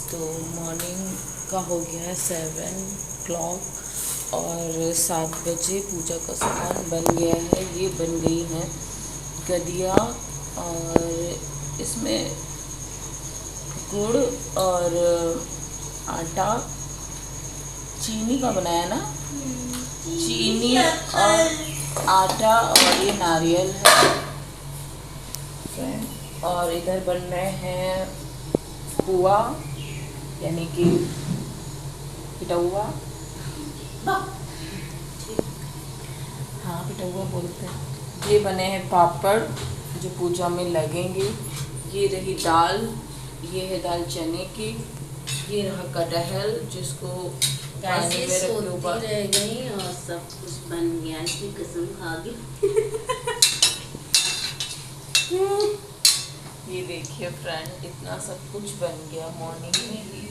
तो मॉर्निंग का हो गया है 7 o'clock और 7 बजे पूजा का सामान बन गया है। ये बन गई हैं गदिया और इसमें गुड़ और आटा चीनी का बनाया ना, चीनी और आटा और ये नारियल है। और इधर बन रहे हैं पुआ यानी कि पिटौआ, हाँ पिटौआ बोलते हैं। ये बने हैं पापड़ जो पूजा में लगेंगे। ये रही दाल, ये है दाल चने की। ये रहा कटहल जिसको पानी में रख के ऊपर रह गई और सब कुछ बन गया। इसकी कसम खा गई। ये देखिए फ्रेंड, इतना सब कुछ बन गया मॉर्निंग में ही।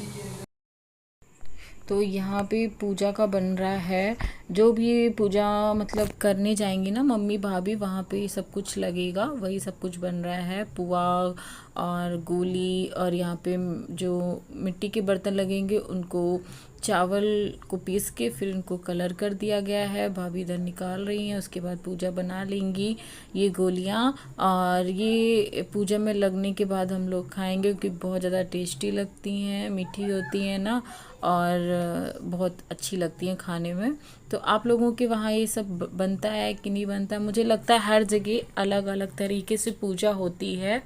तो यहाँ पे पूजा का बन रहा है। जो भी पूजा मतलब करने जाएंगी ना मम्मी भाभी, वहाँ पे सब कुछ लगेगा, वही सब कुछ बन रहा है। पुआ और गोली और यहाँ पे जो मिट्टी के बर्तन लगेंगे उनको चावल को पीस के फिर उनको कलर कर दिया गया है। भाभी इधर निकाल रही हैं, उसके बाद पूजा बना लेंगी ये गोलियाँ। और ये पूजा में लगने के बाद हम लोग खाएंगे क्योंकि बहुत ज़्यादा टेस्टी लगती हैं, मीठी होती हैं ना, और बहुत अच्छी लगती हैं खाने में। तो आप लोगों के वहाँ ये सब बनता है कि नहीं बनता? मुझे लगता है हर जगह अलग अलग तरीके से पूजा होती है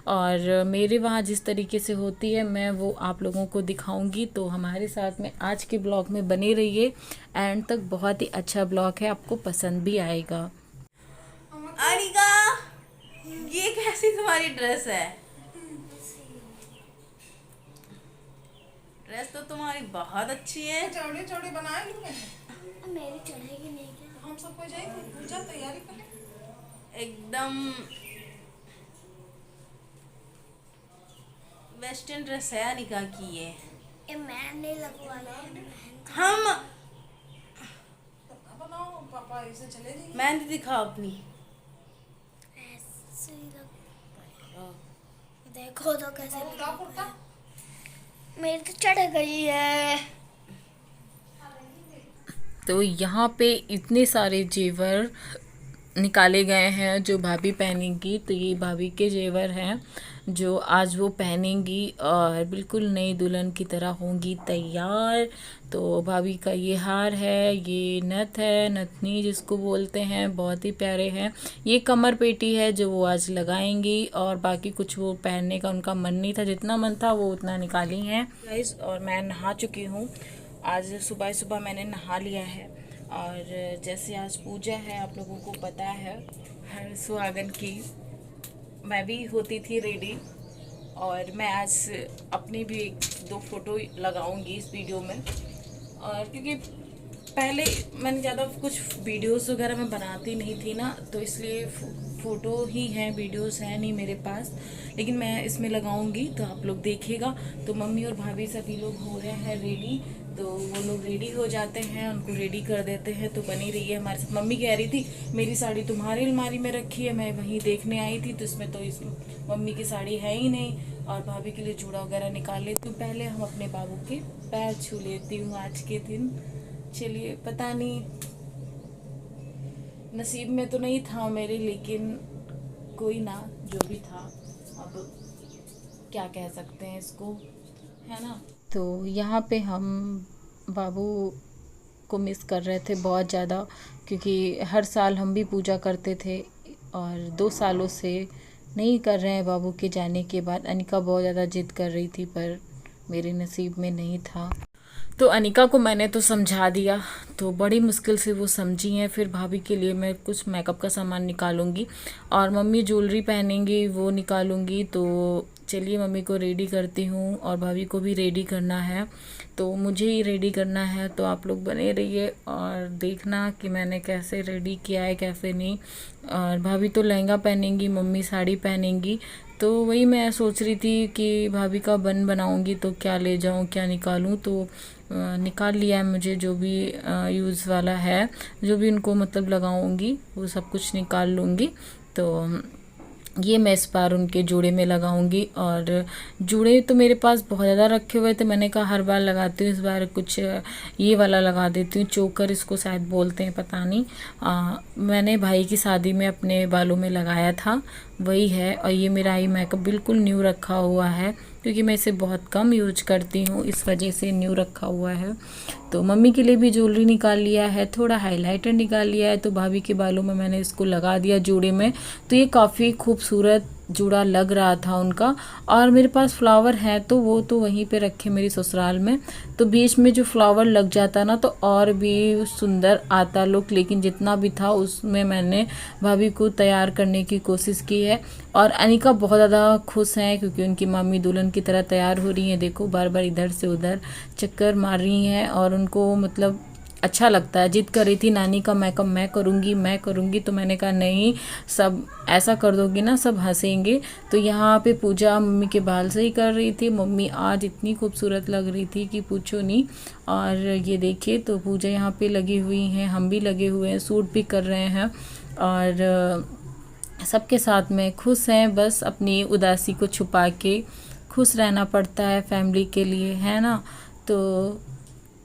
और मेरे वहाँ जिस तरीके से होती है मैं वो आप लोगों को दिखाऊंगी। तो हमारे साथ में आज के ब्लॉग में बने रहिए एंड तक। बहुत ही अच्छा ब्लॉग है, आपको पसंद भी आएगा। अनिका, ये कैसी तुम्हारी ड्रेस है? ड्रेस तो तुम्हारी बहुत अच्छी है। चौड़ी चौड़ी बनाए मेरी चढ़ेगी नहीं क्या? हम सबको जाएंगे पूजा तैयारी करें। एकदम वेस्टर्न ड्रेस है अनिका की ये मैंने लगवाया है। हम बनाओ पापा इसे चले जाएंगे। मेहंदी दिखाओ अपनी। ऐसे ही देखो तो कैसे कुर्ता मेरी तो चढ़ गई है। तो यहाँ पे इतने सारे जेवर निकाले गए हैं जो भाभी पहनेंगी। तो ये भाभी के जेवर हैं जो आज वो पहनेंगी और बिल्कुल नई दुल्हन की तरह होंगी तैयार। तो भाभी का ये हार है, ये नथ है, नथनी जिसको बोलते हैं, बहुत ही प्यारे हैं। ये कमर पेटी है जो वो आज लगाएंगी और बाकी कुछ वो पहनने का उनका मन नहीं था, जितना मन था वो उतना निकाली हैं गाइस। और मैं नहा चुकी हूँ, आज सुबह सुबह मैंने नहा लिया है। और जैसे आज पूजा है आप लोगों को पता है, हर सुहागन की मैं भी होती थी रेडी। और मैं आज अपनी भी 1-2 फ़ोटो लगाऊंगी इस वीडियो में। और क्योंकि पहले मैंने ज़्यादा कुछ वीडियोस वगैरह मैं बनाती नहीं थी ना, तो इसलिए फ़ोटो ही हैं, वीडियोस हैं नहीं मेरे पास। लेकिन मैं इसमें लगाऊंगी तो आप लोग देखिएगा। तो मम्मी और भाभी सभी लोग हो रहे हैं रेडी, तो वो लोग रेडी हो जाते हैं, उनको रेडी कर देते हैं। तो बनी रही है हमारे साथ। मम्मी कह रही थी मेरी साड़ी तुम्हारी अलमारी में रखी है, मैं वहीं देखने आई थी तो इसमें तो इस मम्मी की साड़ी है ही नहीं। और भाभी के लिए चूड़ा वगैरह निकाल लेती हूँ। पहले हम अपने बाबू के पैर छू लेती हूँ आज के दिन। चलिए, पता नहीं नसीब में तो नहीं था मेरे, लेकिन कोई ना, जो भी था अब क्या कह सकते हैं इसको, है ना। तो यहाँ पे हम बाबू को मिस कर रहे थे बहुत ज़्यादा, क्योंकि हर साल हम भी पूजा करते थे और 2 सालों से नहीं कर रहे हैं बाबू के जाने के बाद। अनिका बहुत ज़्यादा जिद कर रही थी पर मेरे नसीब में नहीं था। तो अनिका को मैंने तो समझा दिया, तो बड़ी मुश्किल से वो समझी हैं। फिर भाभी के लिए मैं कुछ मेकअप का सामान निकालूंगी और मम्मी ज्वेलरी पहनेंगी वो निकालूंगी। तो चलिए मम्मी को रेडी करती हूँ और भाभी को भी रेडी करना है, तो मुझे ही रेडी करना है। तो आप लोग बने रहिए और देखना कि मैंने कैसे रेडी किया है कैसे नहीं। और भाभी तो लहंगा पहनेंगी, मम्मी साड़ी पहनेंगी। तो वही मैं सोच रही थी कि भाभी का बन बनाऊंगी तो क्या ले जाऊं क्या निकालूं। तो निकाल लिया है मुझे जो भी यूज़ वाला है, जो भी उनको मतलब लगाऊंगी वो सब कुछ निकाल लूँगी। तो ये मैं इस बार उनके जूड़े में लगाऊंगी। और जूड़े तो मेरे पास बहुत ज़्यादा रखे हुए थे, मैंने कहा हर बार लगाती हूँ, इस बार कुछ ये वाला लगा देती हूँ, चोकर इसको शायद बोलते हैं, पता नहीं। मैंने भाई की शादी में अपने बालों में लगाया था, वही है। और ये मेरा आई मेकअप बिल्कुल न्यू रखा हुआ है, क्योंकि मैं इसे बहुत कम यूज करती हूँ, इस वजह से न्यू रखा हुआ है। तो मम्मी के लिए भी ज्वेलरी निकाल लिया है, थोड़ा हाइलाइटर निकाल लिया है, तो भाभी के बालों में मैंने इसको लगा दिया जूड़े में। तो ये काफ़ी खूबसूरत जूड़ा लग रहा था उनका। और मेरे पास फ्लावर है तो वो तो वहीं पे रखे मेरी ससुराल में, तो बीच में जो फ्लावर लग जाता ना तो और भी सुंदर आता लुक। लेकिन जितना भी था उसमें मैंने भाभी को तैयार करने की कोशिश की है। और अनिका बहुत ज़्यादा खुश हैं, क्योंकि उनकी मम्मी दुल्हन की तरह तैयार हो रही हैं। देखो बार बार इधर से उधर चक्कर मार रही हैं, और उनको मतलब अच्छा लगता है। जिद कर रही थी नानी का मेकअप मैं करूँगी, तो मैंने कहा नहीं, सब ऐसा कर दोगी ना सब हंसेंगे। तो यहाँ पे पूजा मम्मी के बाल से ही कर रही थी। मम्मी आज इतनी खूबसूरत लग रही थी कि पूछो नहीं। और ये देखिए, तो पूजा यहाँ पे लगी हुई हैं, हम भी लगे हुए हैं, सूट भी कर रहे हैं, और सबके साथ में खुश हैं। बस अपनी उदासी को छुपा के खुश रहना पड़ता है फैमिली के लिए, है ना। तो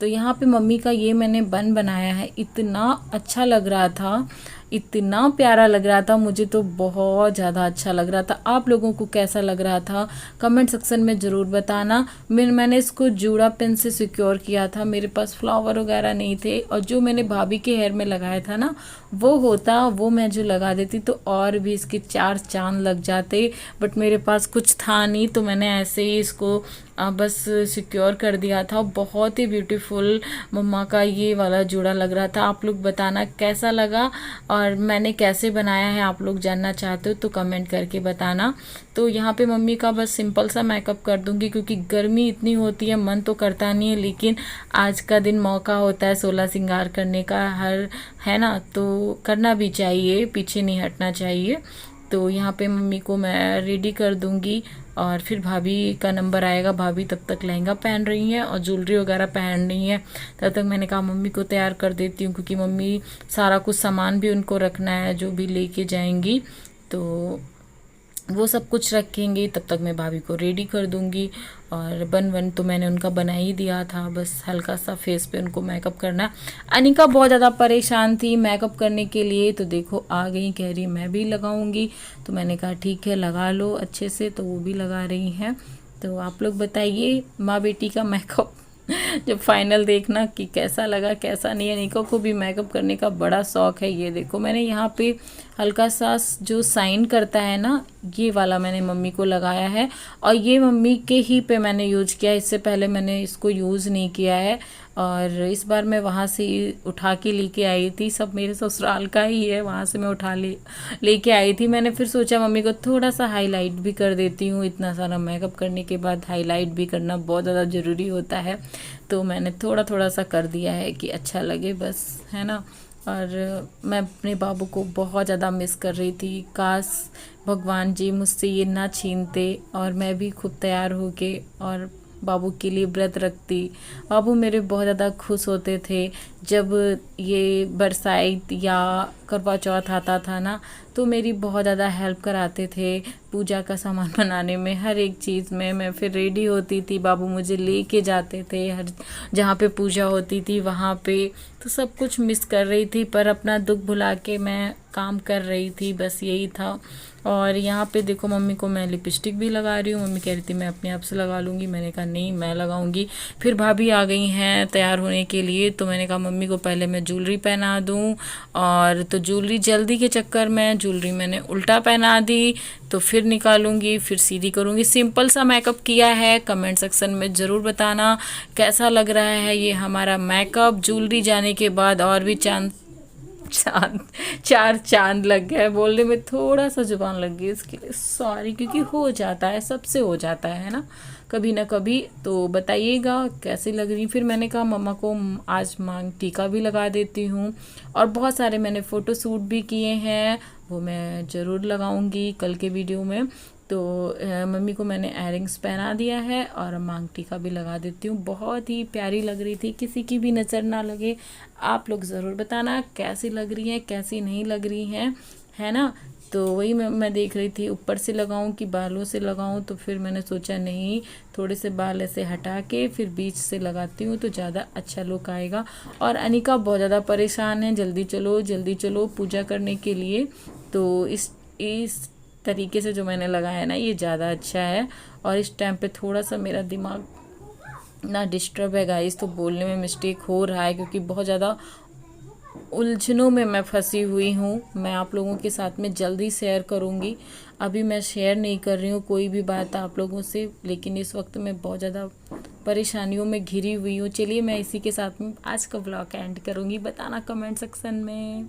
यहाँ पे मम्मी का ये मैंने बन बनाया है, इतना अच्छा लग रहा था, इतना प्यारा लग रहा था, मुझे तो बहुत ज़्यादा अच्छा लग रहा था। आप लोगों को कैसा लग रहा था कमेंट सेक्शन में ज़रूर बताना। मैंने इसको जूड़ा पेन से सिक्योर किया था, मेरे पास फ्लावर वगैरह नहीं थे। और जो मैंने भाभी के हेयर में लगाया था ना वो मैं जो लगा देती तो और भी इसके 4 चांद लग जाते, बट मेरे पास कुछ था नहीं, तो मैंने ऐसे ही इसको बस सिक्योर कर दिया था। बहुत ही ब्यूटीफुल मम्मा का ये वाला जूड़ा लग रहा था। आप लोग बताना कैसा लगा, और मैंने कैसे बनाया है, आप लोग जानना चाहते हो तो कमेंट करके बताना। तो यहाँ पे मम्मी का बस सिंपल सा मेकअप कर दूंगी, क्योंकि गर्मी इतनी होती है, मन तो करता नहीं है, लेकिन आज का दिन मौका होता है 16 श्रृंगार करने का, है ना, तो करना भी चाहिए, पीछे नहीं हटना चाहिए। तो यहाँ पे मम्मी को मैं रेडी कर दूंगी, और फिर भाभी का नंबर आएगा। भाभी तब तक लहंगा पहन रही हैं और ज्वेलरी वगैरह पहन रही हैं, तब तक मैंने कहा मम्मी को तैयार कर देती हूँ, क्योंकि मम्मी सारा कुछ सामान भी उनको रखना है जो भी लेके जाएंगी, तो वो सब कुछ रखेंगे। तब तक मैं भाभी को रेडी कर दूंगी। और बन तो मैंने उनका बना ही दिया था, बस हल्का सा फेस पे उनको मेकअप करना। अनिका बहुत ज़्यादा परेशान थी मेकअप करने के लिए, तो देखो आ गई, कह रही मैं भी लगाऊंगी, तो मैंने कहा ठीक है लगा लो अच्छे से, तो वो भी लगा रही हैं। तो आप लोग बताइए माँ बेटी का मेकअप जब फाइनल देखना कि कैसा लगा कैसा नहीं। अनिका को भी मेकअप करने का बड़ा शौक है। ये देखो मैंने यहाँ पे हल्का सा जो साइन करता है ना, ये वाला मैंने मम्मी को लगाया है, और ये मम्मी के ही पे मैंने यूज किया, इससे पहले मैंने इसको यूज़ नहीं किया है। और इस बार मैं वहाँ से उठा के लेके आई थी, सब मेरे ससुराल का ही है, वहाँ से मैं उठा लेके आई थी। मैंने फिर सोचा मम्मी को थोड़ा सा हाईलाइट भी कर देती हूँ, इतना सारा मेकअप करने के बाद हाईलाइट भी करना बहुत ज़्यादा ज़रूरी होता है, तो मैंने थोड़ा थोड़ा सा कर दिया है कि अच्छा लगे बस, है ना। और मैं अपने बाबू को बहुत ज़्यादा मिस कर रही थी, काश भगवान जी मुझसे ये ना छीनते और मैं भी खूब तैयार होके और बाबू के लिए व्रत रखती। बाबू मेरे बहुत ज़्यादा खुश होते थे जब ये बरसाइत या करवा चौथ आता था ना, तो मेरी बहुत ज़्यादा हेल्प कराते थे पूजा का सामान बनाने में, हर एक चीज़ में। मैं फिर रेडी होती थी, बाबू मुझे लेके जाते थे हर जहाँ पे पूजा होती थी वहाँ पे। तो सब कुछ मिस कर रही थी, पर अपना दुख भुला के मैं काम कर रही थी, बस यही था। और यहाँ पे देखो मम्मी को मैं लिपस्टिक भी लगा रही हूँ। मम्मी कह रही थी मैं अपने आप से लगा लूँगी, मैंने कहा नहीं मैं लगाऊंगी। फिर भाभी आ गई हैं तैयार होने के लिए, तो मैंने कहा मम्मी को पहले मैं ज्वेलरी पहना दूँ, और तो ज्वेलरी जल्दी के चक्कर में ज्वेलरी मैंने उल्टा पहना दी, तो फिर निकालूंगी फिर सीधी करूँगी। सिंपल सा मेकअप किया है, कमेंट सेक्शन में ज़रूर बताना कैसा लग रहा है ये हमारा मेकअप। ज्वेलरी जाने के बाद और भी चार चांद लग गए, बोलने में थोड़ा सा जुबान लग गई, इसके लिए सॉरी, क्योंकि हो जाता है, सबसे हो जाता है ना कभी ना कभी। तो बताइएगा कैसी लग रही। फिर मैंने कहा मम्मा को आज मांग टीका भी लगा देती हूँ, और बहुत सारे मैंने फ़ोटो शूट भी किए हैं, वो मैं ज़रूर लगाऊंगी कल के वीडियो में। तो मम्मी को मैंने इयररिंग्स पहना दिया है और मांग टीका भी लगा देती हूँ। बहुत ही प्यारी लग रही थी, किसी की भी नज़र ना लगे। आप लोग ज़रूर बताना कैसी लग रही हैं कैसी नहीं लग रही हैं, है ना। तो वही मैं देख रही थी ऊपर से लगाऊं कि बालों से लगाऊं, तो फिर मैंने सोचा नहीं, थोड़े से बाल ऐसे हटा के फिर बीच से लगाती हूँ तो ज़्यादा अच्छा लुक आएगा। और अनिका बहुत ज़्यादा परेशान है, जल्दी चलो पूजा करने के लिए। तो इस तरीके से जो मैंने लगाया है ना, ये ज़्यादा अच्छा है। और इस टाइम पे थोड़ा सा मेरा दिमाग ना डिस्टर्ब है गाइस, तो बोलने में मिस्टेक हो रहा है क्योंकि बहुत ज़्यादा उलझनों में मैं फंसी हुई हूँ। मैं आप लोगों के साथ में जल्दी शेयर करूँगी, अभी मैं शेयर नहीं कर रही हूँ कोई भी बात आप लोगों से, लेकिन इस वक्त मैं बहुत ज़्यादा परेशानियों में घिरी हुई हूँ। चलिए मैं इसी के साथ में आज का ब्लॉग एंड करूँगी, बताना कमेंट सेक्शन में।